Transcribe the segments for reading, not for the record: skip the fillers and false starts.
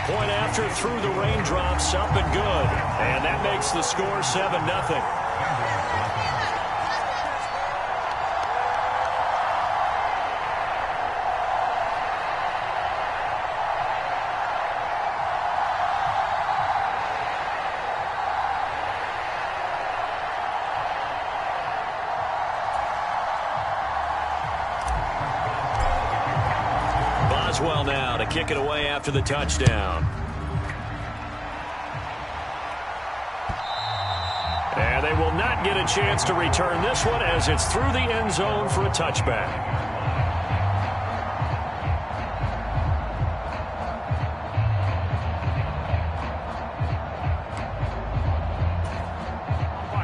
Point after through the raindrops, up and good. And that makes the score 7-0. Well now to kick it away after the touchdown. And they will not get a chance to return this one as it's through the end zone for a touchback.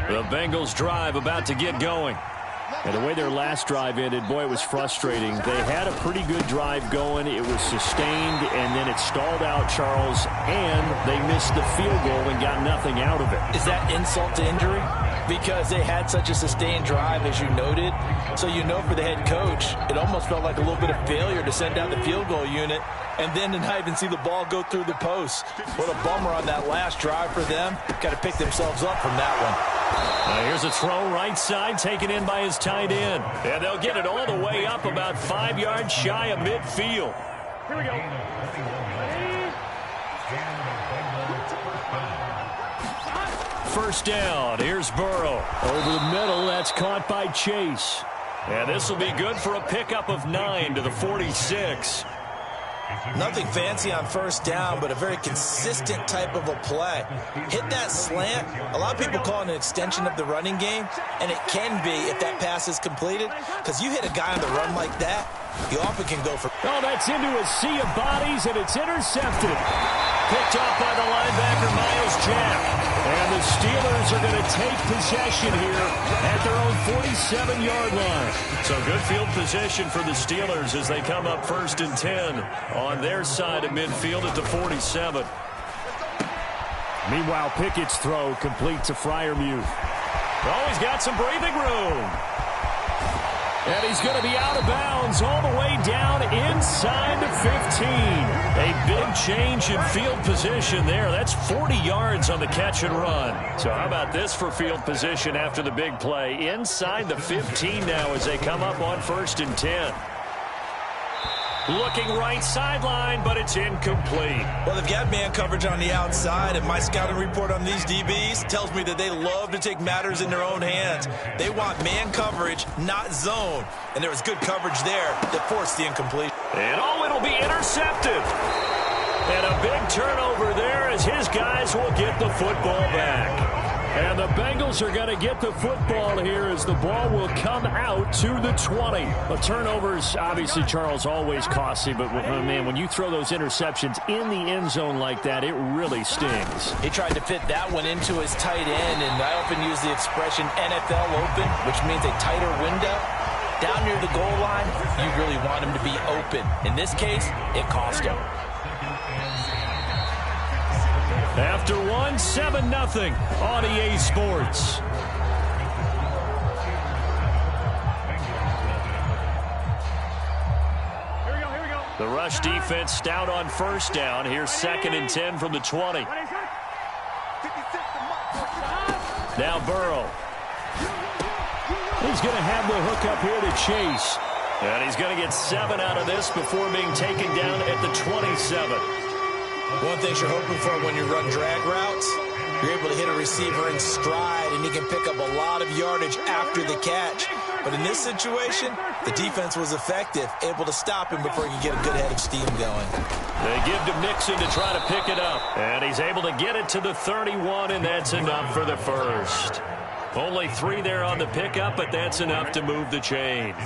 The Bengals drive about to get going. And the way their last drive ended, boy, it was frustrating. They had a pretty good drive going. It was sustained, and then it stalled out, Charles, and they missed the field goal and got nothing out of it. Is that insult to injury? Because they had such a sustained drive, as you noted. So you know for the head coach, it almost felt like a little bit of failure to send out the field goal unit and then to not even see the ball go through the post. What a bummer on that last drive for them. Got to pick themselves up from that one. Here's a throw right side taken in by his tight end. And they'll get it all the way up about 5 yards shy of midfield. Here we go. First down. Here's Burrow. Over the middle. That's caught by Chase. And this will be good for a pickup of 9 to the 46. Nothing fancy on first down, but a very consistent type of a play. Hit that slant. A lot of people call it an extension of the running game, and it can be if that pass is completed, because you hit a guy on the run like that, you often can go for... Oh, that's into a sea of bodies, and it's intercepted. Picked off by the linebacker, Myles Jack. And the Steelers are going to take possession here at their own 47-yard line. So good field position for the Steelers as they come up 1st and 10 on their side of midfield at the 47. Meanwhile, Pickett's throw complete to Freiermuth. Oh, he's got some breathing room. And he's going to be out of bounds all the way down inside the 15. A big change in field position there. That's 40 yards on the catch and run. So how about this for field position after the big play? Inside the 15 now as they come up on 1st and 10. Looking right sideline, but it's incomplete. Well, they've got man coverage on the outside, and my scouting report on these DBs tells me that they love to take matters in their own hands. They want man coverage, not zone. And there was good coverage there that forced the incompletion. And it'll be intercepted. And a big turnover there as his guys will get the football back. And the Bengals are going to get the football here as the ball will come out to the 20. The turnovers, obviously, Charles, always costly. But, man, when you throw those interceptions in the end zone like that, it really stings. He tried to fit that one into his tight end, and I often use the expression NFL open, which means a tighter window. Down near the goal line, you really want him to be open. In this case, it cost him. After 7-0 on EA Sports. Here we go. The rush defense stout on first down. Here's 2nd and 10 from the 20. Now Burrow. He's going to have the hook up here to Chase. And he's going to get 7 out of this before being taken down at the 27. One thing you're hoping for when you run drag routes, you're able to hit a receiver in stride, and he can pick up a lot of yardage after the catch. But in this situation, the defense was effective, able to stop him before he could get a good head of steam going. They give to Mixon to try to pick it up. And he's able to get it to the 31, and that's enough for the first. Only 3 there on the pickup, but that's enough to move the chains.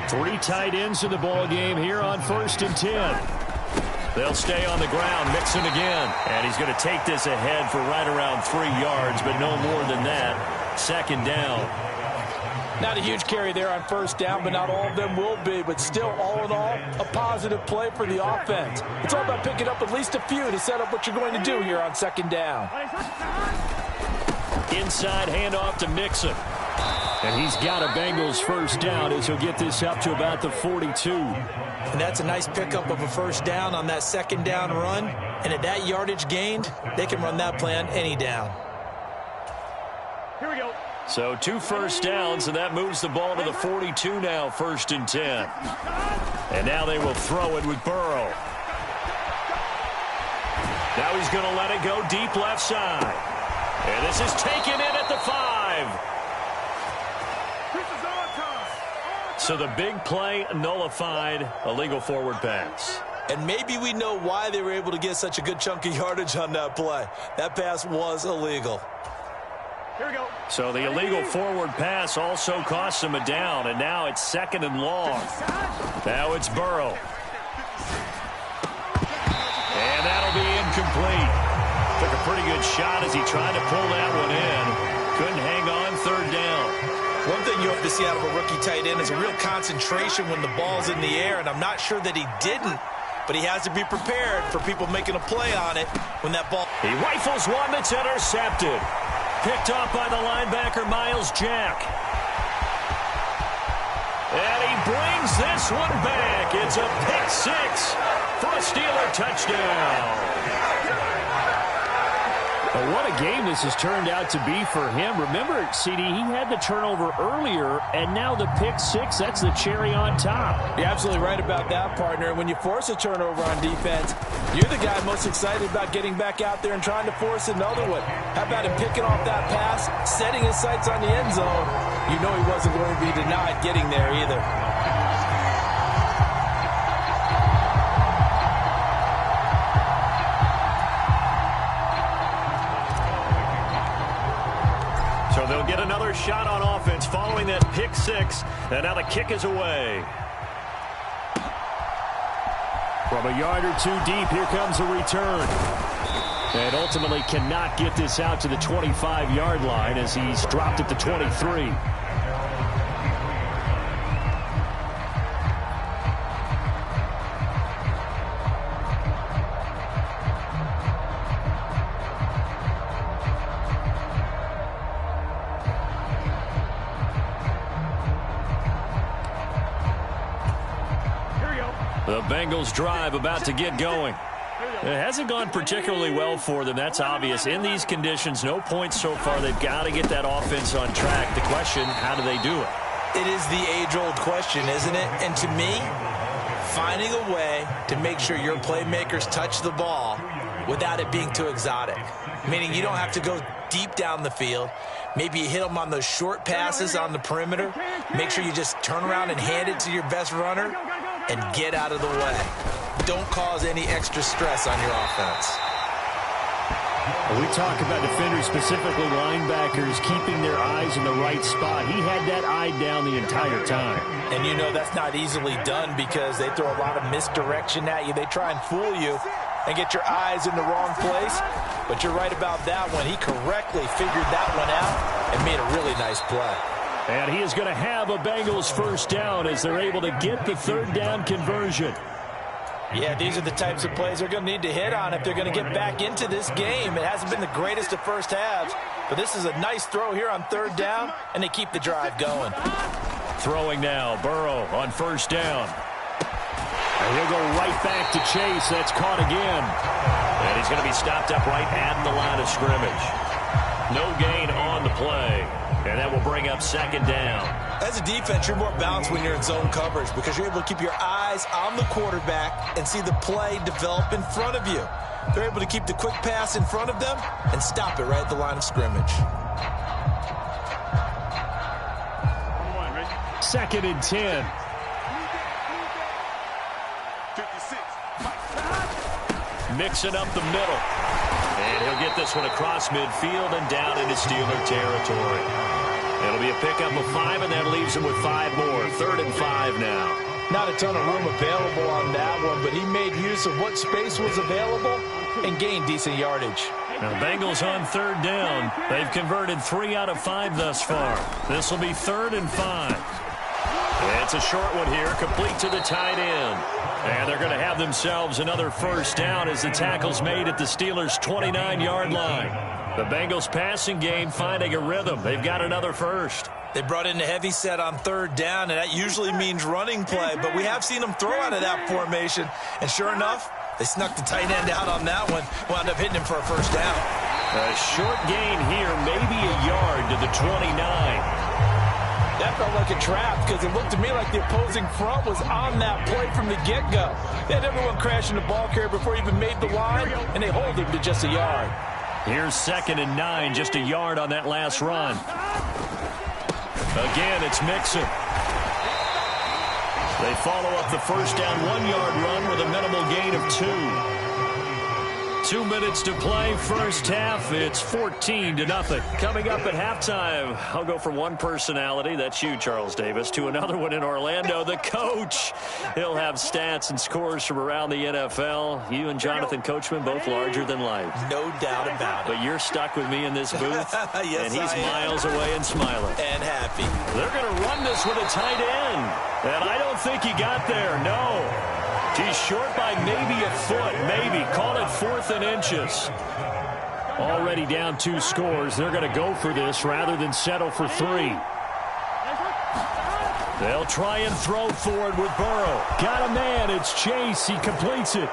3 tight ends in the ball game here on 1st and 10. They'll stay on the ground. Mixon again. And he's going to take this ahead for right around 3 yards, but no more than that. 2nd down. Not a huge carry there on first down, but not all of them will be. But still, all in all, a positive play for the offense. It's all about picking up at least a few to set up what you're going to do here on 2nd down. Inside handoff to Mixon. And he's got a Bengals first down as he'll get this up to about the 42. And that's a nice pickup of a first down on that second down run. And at that yardage gained, they can run that play on any down. Here we go. So 2 first downs, and that moves the ball to the 42 now, 1st and 10. And now they will throw it with Burrow. Now he's going to let it go deep left side. And this is taken in at the 5. So the big play nullified, illegal forward pass. And maybe we know why they were able to get such a good chunk of yardage on that play. That pass was illegal. Here we go. So the illegal forward pass also costs him a down, and now it's 2nd and long. Now it's Burrow. And that'll be incomplete. Took a pretty good shot as he tried to pull that one in. Couldn't hang on, 3rd down. One thing you hope to see out of a rookie tight end is a real concentration when the ball's in the air, and I'm not sure that he didn't, but he has to be prepared for people making a play on it when that ball... He rifles one that's intercepted. Picked off by the linebacker, Miles Jack. And he brings this one back. It's a pick 6 for a Steeler touchdown. But what a game this has turned out to be for him. Remember, CD, he had the turnover earlier, and now the pick 6, that's the cherry on top. You're absolutely right about that, partner. When you force a turnover on defense, you're the guy most excited about getting back out there and trying to force another one. How about him picking off that pass, setting his sights on the end zone? You know he wasn't going to be denied getting there either. So they'll get another shot on offense following that pick 6, and now the kick is away. From a yard or 2 deep, here comes a return. And ultimately cannot get this out to the 25-yard line as he's dropped at the 23. The Bengals drive about to get going. It hasn't gone particularly well for them. That's obvious. In these conditions, no points so far. They've got to get that offense on track. The question, how do they do it? It is the age-old question, isn't it? And to me, finding a way to make sure your playmakers touch the ball without it being too exotic. Meaning you don't have to go deep down the field. Maybe you hit them on those short passes on the perimeter. Make sure you just turn around and hand it to your best runner and get out of the way. Don't cause any extra stress on your offense. We talk about defenders, specifically linebackers, keeping their eyes in the right spot. He had that eye down the entire time. And you know that's not easily done because they throw a lot of misdirection at you. They try and fool you and get your eyes in the wrong place. But you're right about that one. He correctly figured that one out and made a really nice play. And he is going to have a Bengals first down as they're able to get the 3rd down conversion. Yeah, these are the types of plays they're going to need to hit on if they're going to get back into this game. It hasn't been the greatest of first halves, but this is a nice throw here on 3rd down, and they keep the drive going. Throwing now, Burrow on 1st down. And he'll go right back to Chase. That's caught again. And he's going to be stopped up right at the line of scrimmage. No gain on the play. And that will bring up 2nd down. As a defense, you're more balanced when you're in zone coverage because you're able to keep your eyes on the quarterback and see the play develop in front of you. They're able to keep the quick pass in front of them and stop it right at the line of scrimmage. 2nd and 10. 56. Mixing up the middle. And he'll get this one across midfield and down into Steeler territory. It'll be a pickup of 5, and that leaves him with 5 more. 3rd and 5 now. Not a ton of room available on that one, but he made use of what space was available and gained decent yardage. Now, Bengals on 3rd down. They've converted 3 out of 5 thus far. This will be 3rd and 5. It's a short one here, complete to the tight end. And they're going to have themselves another first down as the tackle's made at the Steelers' 29-yard line. The Bengals passing game finding a rhythm. They've got another first. They brought in a heavy set on third down, and that usually means running play, but we have seen them throw out of that formation, and sure enough, they snuck the tight end out on that one, wound up hitting him for a first down. A short gain here, maybe a yard to the 29. That felt like a trap because it looked to me like the opposing front was on that play from the get-go. They had everyone crashing the ball carrier before he even made the line, and they hold him to just a yard. Here's 2nd and 9, just a yard on that last run. Again, it's Mixon. They follow up the first down 1-yard run with a minimal gain of 2. 2 minutes to play, first half. It's 14-0. Coming up at halftime, I'll go from one personality, that's you, Charles Davis, to another one in Orlando, the coach. He'll have stats and scores from around the NFL. You and Jonathan Coachman, both larger than life. No doubt about it. But you're stuck with me in this booth, yes, and he's miles away and smiling. And happy. They're going to run this with a tight end, and I don't think he got there, no. He's short by maybe a foot, maybe. Call it 4th and inches. Already down 2 scores. They're going to go for this rather than settle for 3. They'll try and throw forward with Burrow. Got a man. It's Chase. He completes it.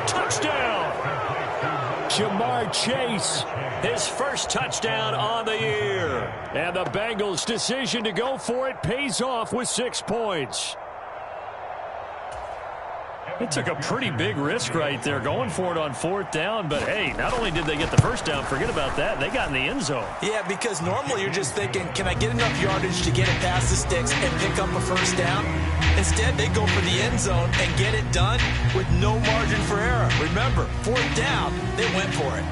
Touchdown. Jamar Chase. His first touchdown on the year. And the Bengals' decision to go for it pays off with 6 points. It took a pretty big risk right there going for it on 4th down. But, hey, not only did they get the first down, forget about that, they got in the end zone. Yeah, because normally you're just thinking, can I get enough yardage to get it past the sticks and pick up a first down? Instead, they go for the end zone and get it done with no margin for error. Remember, 4th down, they went for it.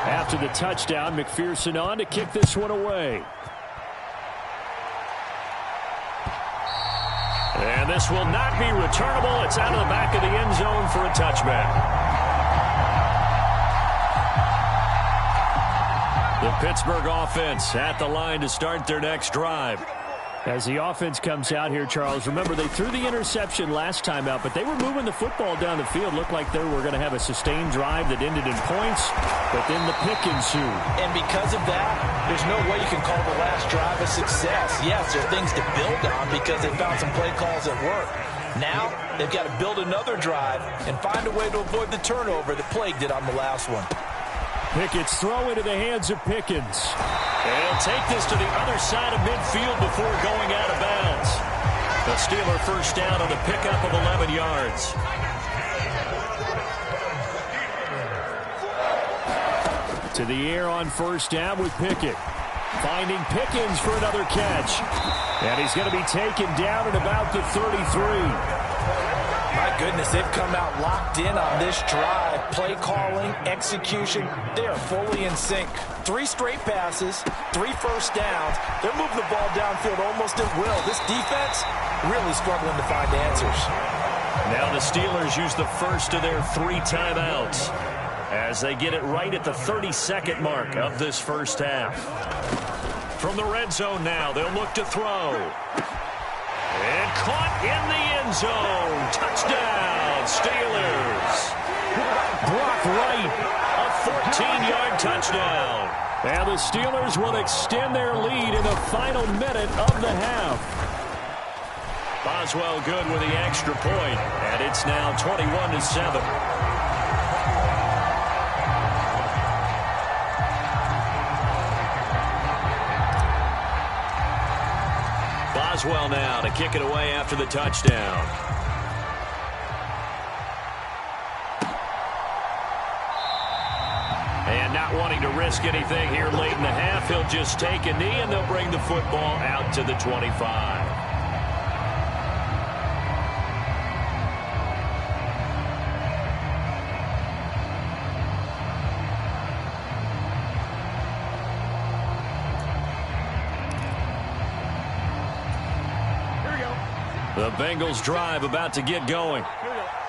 After the touchdown, McPherson on to kick this one away. And this will not be returnable. It's out of the back of the end zone for a touchback. The Pittsburgh offense at the line to start their next drive. As the offense comes out here, Charles, remember they threw the interception last time out, but they were moving the football down the field. Looked like they were going to have a sustained drive that ended in points, but then the pick ensued. And because of that, there's no way you can call the last drive a success. Yes, there are things to build on because they found some play calls that work. Now, they've got to build another drive and find a way to avoid the turnover that plagued it on the last one. Pickett's throw into the hands of Pickens. And he'll take this to the other side of midfield before going out of bounds. The Steeler first down on the pickup of 11 yards. To the air on first down with Pickett. Finding Pickens for another catch. And he's going to be taken down at about the 33. My goodness, they've come out locked in on this drive. Play calling, execution, they are fully in sync. 3 straight passes, 3 first downs. They're moving the ball downfield almost at will. This defense really struggling to find answers. Now the Steelers use the first of their 3 timeouts as they get it right at the 32nd mark of this first half. From the red zone now, they'll look to throw. And caught in the end zone. Touchdown, Steelers. Brock Wright, a 14-yard touchdown. And the Steelers will extend their lead in the final minute of the half. Boswell good with the extra point, and it's now 21-7. Boswell now to kick it away after the touchdown. And not wanting to risk anything here late in the half, he'll just take a knee and they'll bring the football out to the 25. The Bengals drive about to get going.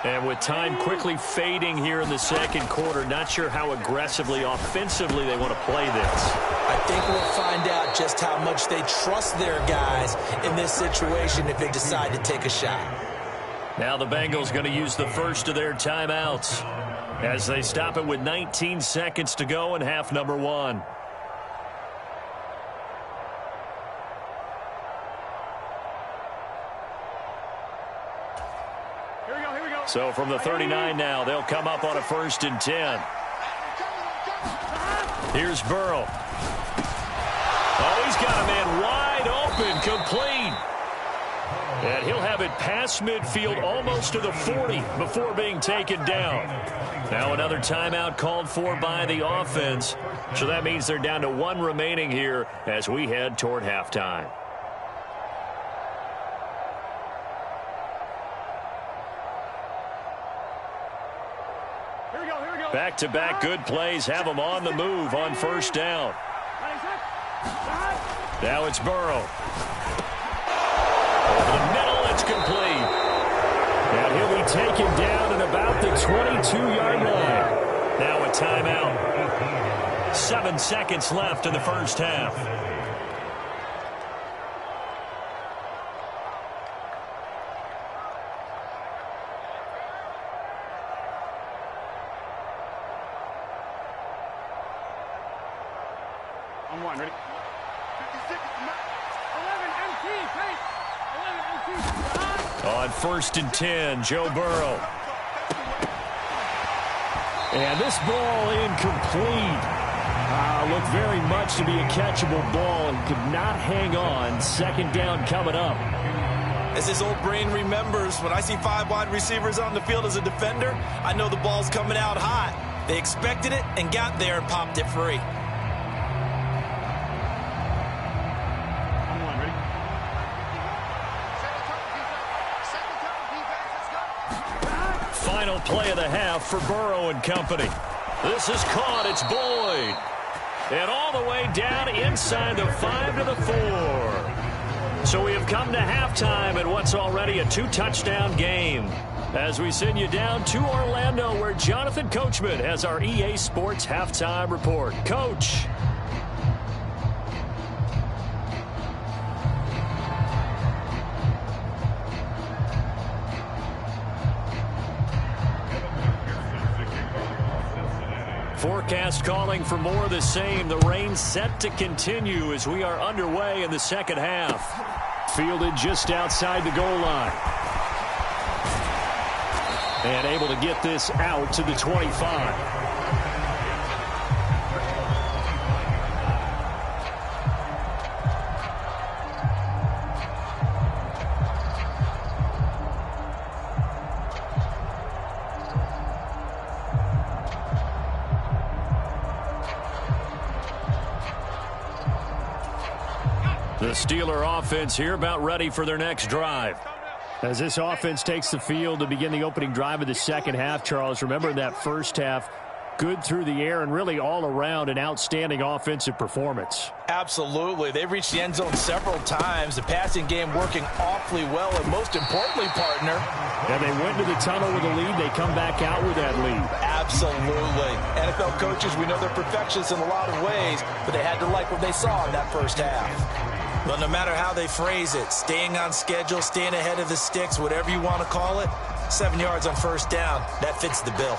And with time quickly fading here in the second quarter, not sure how aggressively, offensively they want to play this. I think we'll find out just how much they trust their guys in this situation if they decide to take a shot. Now the Bengals going to use the first of their timeouts as they stop it with 19 seconds to go in half number 1. So from the 39 now, they'll come up on a 1st and 10. Here's Burrow. Oh, he's got a man wide open, complete. And he'll have it past midfield almost to the 40 before being taken down. Now another timeout called for by the offense. So that means they're down to 1 remaining here as we head toward halftime. Back-to-back good plays have them on the move on 1st down. Now it's Burrow. Over the middle, it's complete. And he'll be taken down at about the 22-yard line. Now a timeout. 7 seconds left in the 1st half. Ready? 56, 11 MT, pace. 11 MT. On 1st and 10, Joe Burrow. And this ball incomplete. Looked very much to be a catchable ball and could not hang on. 2nd down coming up. As his old brain remembers, when I see 5 wide receivers on the field as a defender, I know the ball's coming out hot. They expected it and got there and popped it free. Final play of the half for Burrow and company. This is caught. It's Boyd. And all the way down inside the 5 to the 4. So we have come to halftime in what's already a 2-touchdown game. As we send you down to Orlando, where Jonathan Coachman has our EA Sports halftime report. Coach. Forecast calling for more of the same. The rain set to continue as we are underway in the 2nd half. Fielded just outside the goal line. And able to get this out to the 25. The Steeler offense here about ready for their next drive. As this offense takes the field to begin the opening drive of the 2nd half, Charles, remember that 1st half, good through the air and really all around an outstanding offensive performance. Absolutely. They've reached the end zone several times. The passing game working awfully well, and most importantly, partner. And they went to the tunnel with a lead. They come back out with that lead. Absolutely. NFL coaches, we know they're perfectionists in a lot of ways, but they had to like what they saw in that 1st half. But no matter how they phrase it, staying on schedule, staying ahead of the sticks, whatever you want to call it, 7 yards on 1st down, that fits the bill.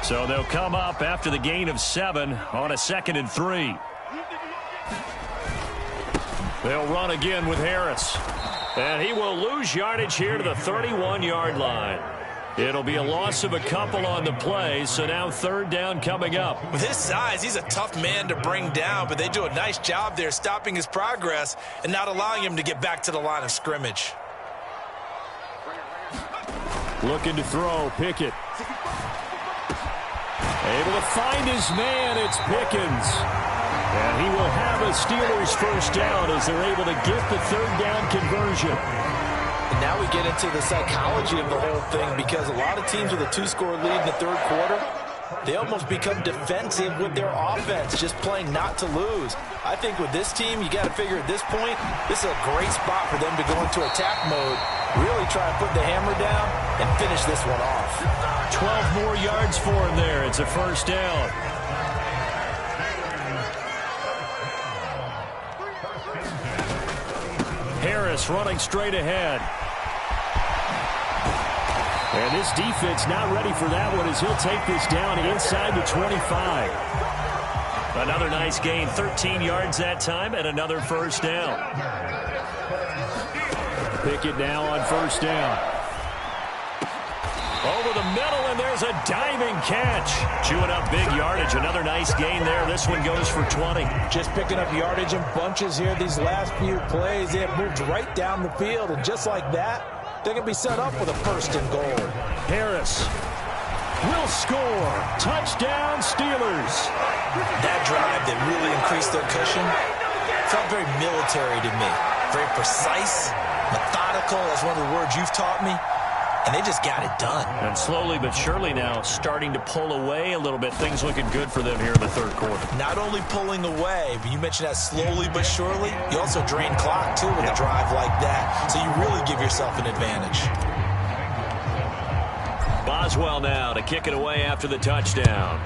So they'll come up after the gain of 7 on a 2nd and 3. They'll run again with Harris. And he will lose yardage here to the 31-yard line. It'll be a loss of a couple on the play, so now 3rd down coming up. With his size, he's a tough man to bring down, but they do a nice job there stopping his progress and not allowing him to get back to the line of scrimmage. Looking to throw, Pickett. Able to find his man, it's Pickens. And he will have a Steelers 1st down as they're able to get the 3rd down conversion. And now we get into the psychology of the whole thing, because a lot of teams with a 2-score lead in the 3rd quarter, they almost become defensive with their offense, just playing not to lose. I think with this team, you got to figure at this point, this is a great spot for them to go into attack mode, really try and put the hammer down and finish this one off. 12 more yards for him there. It's a 1st down. Harris running straight ahead. And this defense not ready for that one as he'll take this down inside the 25. Another nice gain, 13 yards that time, and another first down. Pickett now on first down. Over the middle, and there's a diving catch. Chewing up big yardage. Another nice gain there. This one goes for 20. Just picking up yardage in bunches here these last few plays. They have moved right down the field, and just like that, they're going to be set up with a first and goal. Harris will score. Touchdown, Steelers. That drive that really increased their cushion felt very military to me. Very precise, methodical. That's one of the words you've taught me. And they just got it done. And slowly but surely now starting to pull away a little bit. Things looking good for them here in the third quarter. Not only pulling away, but you mentioned that slowly but surely. You also drain clock, too, with a drive like that. So you really give yourself an advantage. Boswell now to kick it away after the touchdown.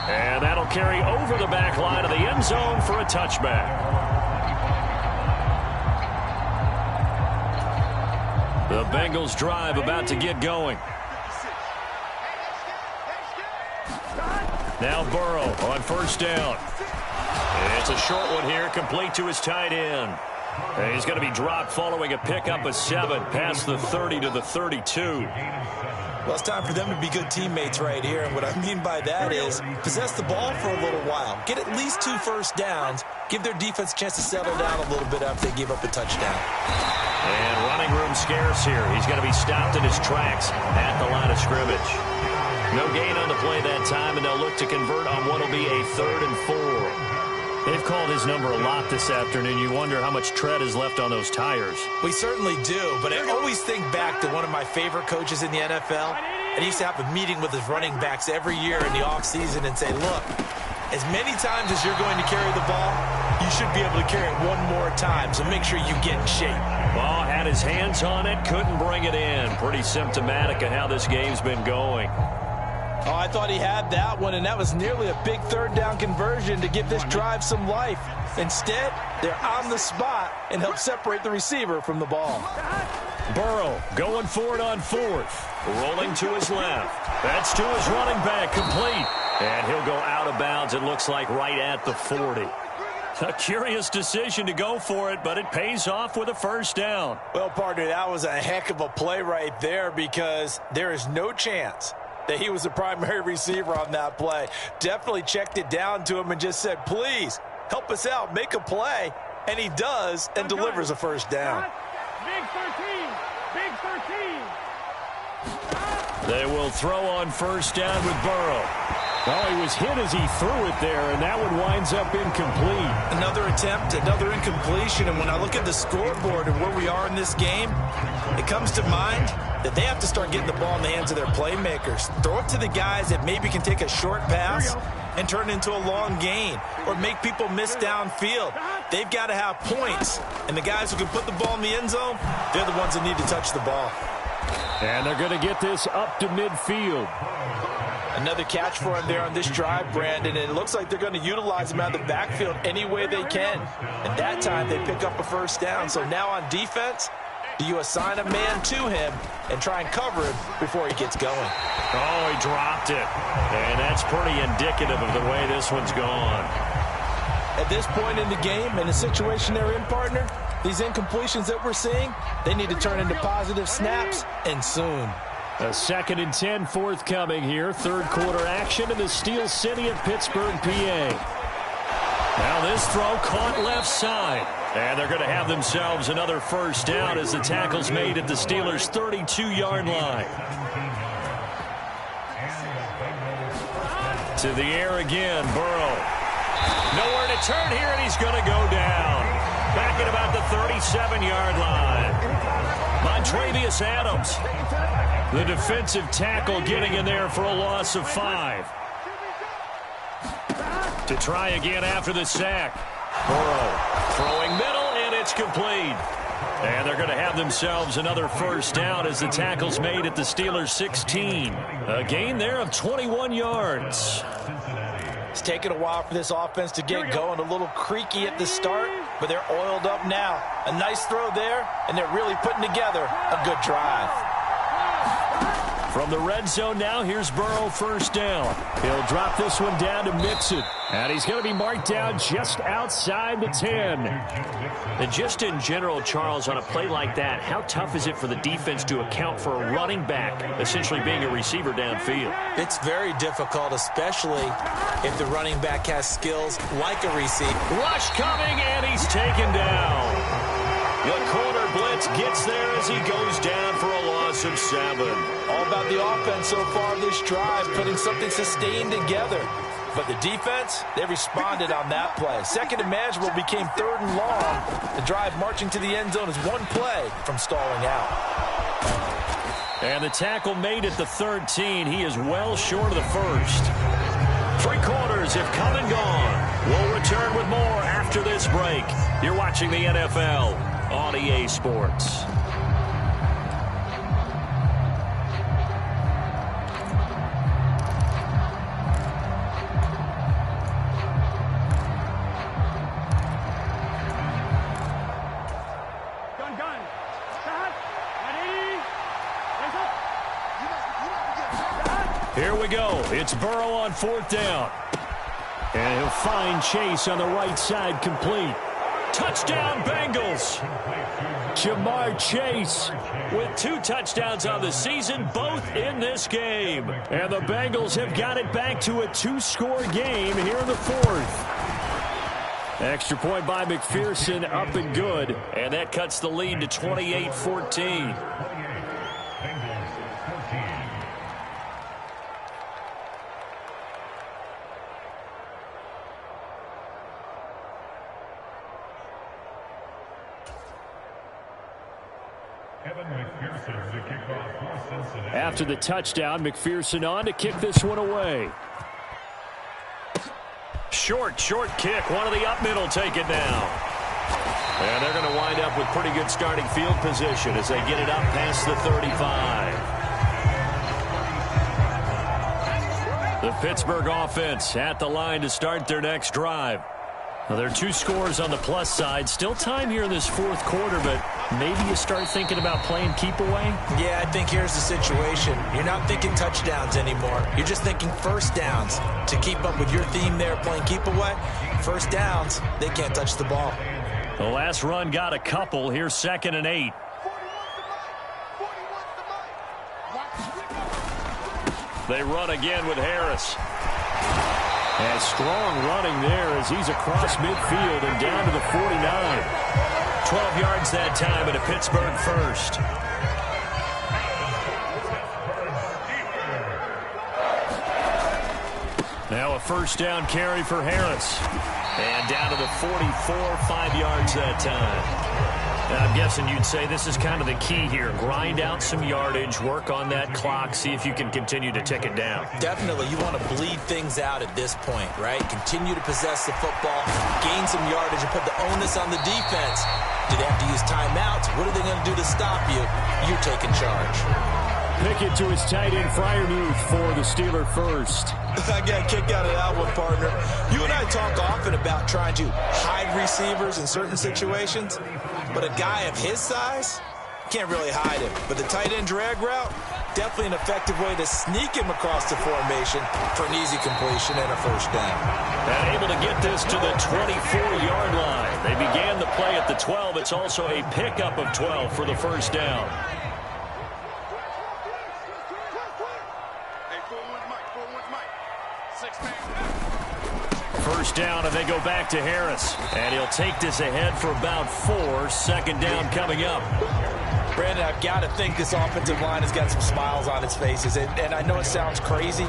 And that'll carry over the back line of the end zone for a touchback. The Bengals drive about to get going. Now Burrow on first down. It's a short one here, complete to his tight end. And he's going to be dropped following a pickup of 7 past the 30 to the 32. Well, it's time for them to be good teammates right here. And what I mean by that is possess the ball for a little while. Get at least 2 first downs. Give their defense a chance to settle down a little bit after they give up a touchdown. And running room scarce here. He's going to be stopped in his tracks at the line of scrimmage. No gain on the play that time, and they'll look to convert on what will be a 3rd and 4. They've called his number a lot this afternoon. You wonder how much tread is left on those tires. We certainly do, but I always think back to one of my favorite coaches in the NFL. And he used to have a meeting with his running backs every year in the offseason and say, look, as many times as you're going to carry the ball, you should be able to carry it one more time, so make sure you get in shape. Ball had his hands on it, couldn't bring it in. Pretty symptomatic of how this game's been going. Oh, I thought he had that one, and that was nearly a big 3rd down conversion to give this drive some life. Instead, they're on the spot and help separate the receiver from the ball. Burrow going for it on 4th. Rolling to his left. That's to his running back, complete. And he'll go out of bounds, it looks like, right at the 40. A curious decision to go for it, but it pays off with a first down. Well, partner, that was a heck of a play right there because there is no chance that he was the primary receiver on that play. Definitely checked it down to him and just said, please, help us out, make a play. And he does and delivers a first down. Big 13. Big 13. They will throw on first down with Burrow. Well, he was hit as he threw it there, and that one winds up incomplete. Another attempt, another incompletion, and when I look at the scoreboard and where we are in this game, it comes to mind that they have to start getting the ball in the hands of their playmakers. Throw it to the guys that maybe can take a short pass and turn it into a long gain or make people miss downfield. They've got to have points, and the guys who can put the ball in the end zone, they're the ones that need to touch the ball. And they're going to get this up to midfield. Another catch for him there on this drive, Brandon, and it looks like they're going to utilize him out of the backfield any way they can. And that time they pick up a first down. So now on defense, do you assign a man to him and try and cover him before he gets going? Oh, he dropped it. And that's pretty indicative of the way this one's gone. At this point in the game, in the situation they're in, partner, these incompletions that we're seeing, they need to turn into positive snaps, and soon. A 2nd and 10 forthcoming here. 3rd quarter action in the Steel City of Pittsburgh, PA. Now this throw caught left side. And they're going to have themselves another first down as the tackle's made at the Steelers' 32-yard line. To the air again, Burrow. Nowhere to turn here, and he's going to go down. Back at about the 37-yard line. Montravius Adams, the defensive tackle, getting in there for a loss of 5. To try again after the sack. Burrow throwing middle, and it's complete. And they're going to have themselves another first down as the tackle's made at the Steelers' 16. A gain there of 21 yards. It's taken a while for this offense to get going. A little creaky at the start, but they're oiled up now. A nice throw there, and they're really putting together a good drive. From the red zone now, here's Burrow first down. He'll drop this one down to Mixon. And he's going to be marked down just outside the 10. And just in general, Charles, on a play like that, how tough is it for the defense to account for a running back essentially being a receiver downfield? It's very difficult, especially if the running back has skills like a receiver. Rush coming, and he's taken down. The corner blitz gets there as he goes down for a loss of 7. All about the offense so far this drive, putting something sustained together. But the defense, they responded on that play. Second and manageable became 3rd and long. The drive marching to the end zone is one play from stalling out. And the tackle made at the 13. He is well short of the first. 3 quarters have come and gone. We'll return with more after this break. You're watching the NFL on EA Sports. Here we go. It's Burrow on 4th down. And he'll find Chase on the right side, complete. Touchdown, Bengals. Jamar Chase with 2 touchdowns on the season, both in this game. And the Bengals have got it back to a 2-score game here in the 4th. Extra point by McPherson, up and good. And that cuts the lead to 28-14. After the touchdown, McPherson on to kick this one away. Short kick. One of the up middle take it down. And they're going to wind up with pretty good starting field position as they get it up past the 35. The Pittsburgh offense at the line to start their next drive. Well, there are 2 scores on the plus side. Still time here in this 4th quarter, but maybe you start thinking about playing keep away? Yeah, I think here's the situation. You're not thinking touchdowns anymore. You're just thinking first downs. To keep up with your theme there, playing keep away, first downs, they can't touch the ball. The last run got a couple. Here's 2nd and 8. They run again with Harris. And strong running there as he's across midfield and down to the 49. 12 yards that time at a Pittsburgh first. Now a first down carry for Harris. And down to the 44, 5 yards that time. Now, I'm guessing you'd say this is kind of the key here. Grind out some yardage, work on that clock, see if you can continue to tick it down. Definitely. You want to bleed things out at this point, right? Continue to possess the football, gain some yardage, and put the onus on the defense. Do they have to use timeouts? What are they going to do to stop you? You're taking charge. Pickett to his tight end, Freiermuth, for the Steeler first. I got a kick out of that one, partner. You and I talk often about trying to hide receivers in certain situations, but a guy of his size can't really hide him. But the tight end drag route, definitely an effective way to sneak him across the formation for an easy completion and a first down. And able to get this to the 24-yard line. They began the play at the 12. It's also a pickup of 12 for the first down. First down, and they go back to Harris. And he'll take this ahead for about 4. Second down coming up. Brandon, I've got to think this offensive line has got some smiles on its faces. And I know it sounds crazy,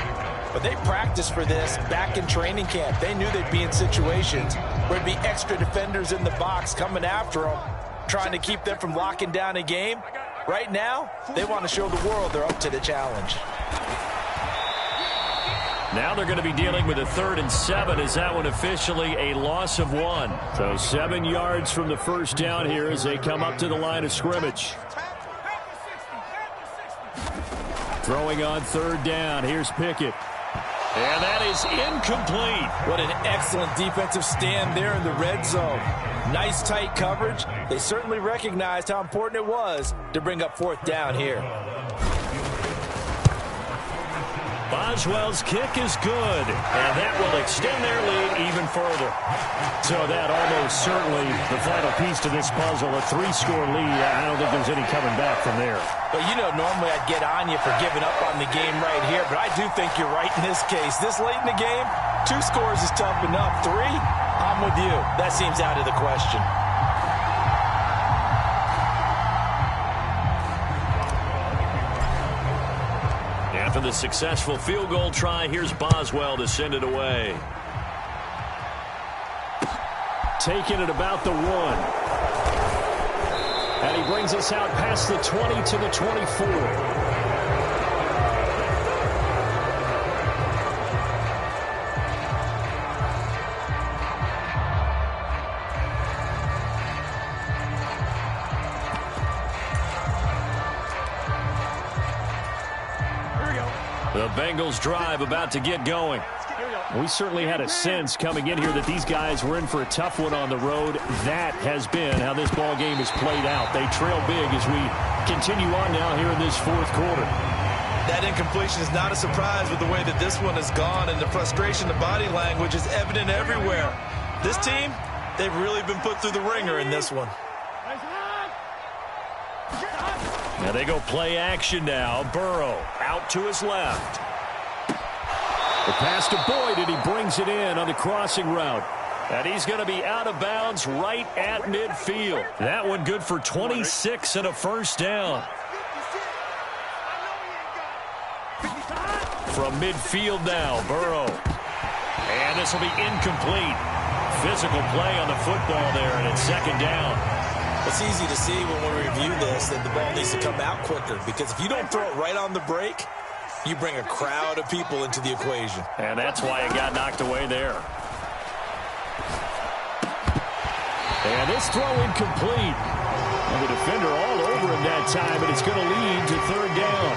but they practiced for this back in training camp. They knew they'd be in situations where there'd be extra defenders in the box coming after them, trying to keep them from locking down a game. Right now, they want to show the world they're up to the challenge. Now they're going to be dealing with a 3rd and 7. Is that one officially a loss of 1? So 7 yards from the first down here as they come up to the line of scrimmage. Throwing on 3rd down. Here's Pickett. And that is incomplete. What an excellent defensive stand there in the red zone. Nice tight coverage. They certainly recognized how important it was to bring up fourth down here. Boswell's kick is good, and that will extend their lead even further. So that almost certainly the final piece to this puzzle, a 3-score lead. I don't think there's any coming back from there. But you know, normally I'd get on you for giving up on the game right here, but I do think you're right in this case. This late in the game, 2 scores is tough enough. 3, I'm with you. That seems out of the question. After the successful field goal try, here's Boswell to send it away. Taking it about the 1. And he brings us out past the 20 to the 24. The Bengals drive about to get going. We certainly had a sense coming in here that these guys were in for a tough one on the road. That has been how this ball game has played out. They trail big as we continue on now here in this fourth quarter. That incompletion is not a surprise with the way that this one has gone, and the frustration, the body language is evident everywhere. This team, they've really been put through the ringer in this one. Now they go play action now. Burrow out to his left. The pass to Boyd, and he brings it in on the crossing route. And he's going to be out of bounds right at midfield. That one good for 26 and a first down. From midfield now, Burrow. And this will be incomplete. Physical play on the football there, and it's second down. It's easy to see when we review this that the ball needs to come out quicker, because if you don't throw it right on the break, you bring a crowd of people into the equation. And that's why it got knocked away there. And this throw incomplete. And the defender all over him that time, and it's going to lead to third down.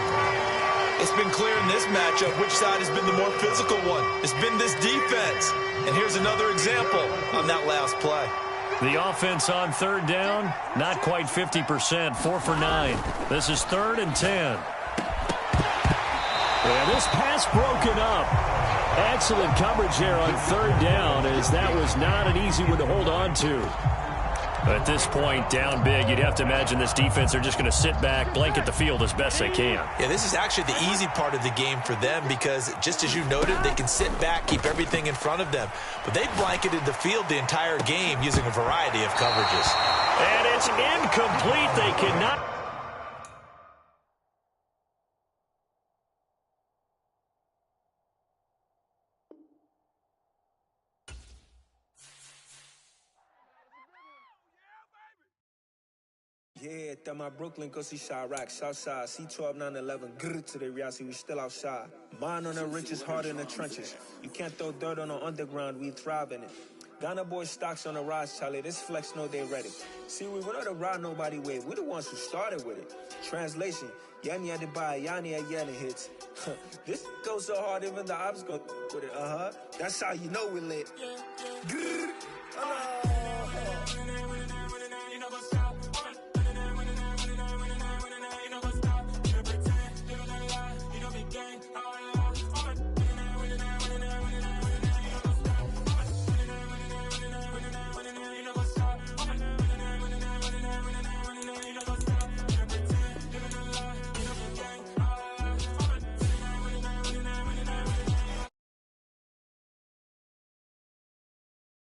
It's been clear in this matchup which side has been the more physical one. It's been this defense. And here's another example on that last play. The offense on third down, not quite 50%, 4 for 9. This is 3rd and 10. And this pass broken up. Excellent coverage there on third down, as that was not an easy one to hold on to. At this point, down big, you'd have to imagine this defense are just going to sit back, blanket the field as best they can. Yeah, this is actually the easy part of the game for them, because just as you noted, they can sit back, keep everything in front of them. But they blanketed the field the entire game using a variety of coverages. And it's incomplete. They cannot. Yeah, that my Brooklyn go see Chirac, Southside, C12, 911, grrr to the reality, we still outside. Mine on the richest, heart in the trenches. You can't throw dirt on the underground, we thrive in it. Ghana boys stocks on the rise, Charlie, this flex know they ready. See, we went on the ride nobody with, we the ones who started with it. Translation, Yanni had to buy, Yanni had Yanni hits. This goes so hard, even the ops go with it, That's how you know we lit. Grrr.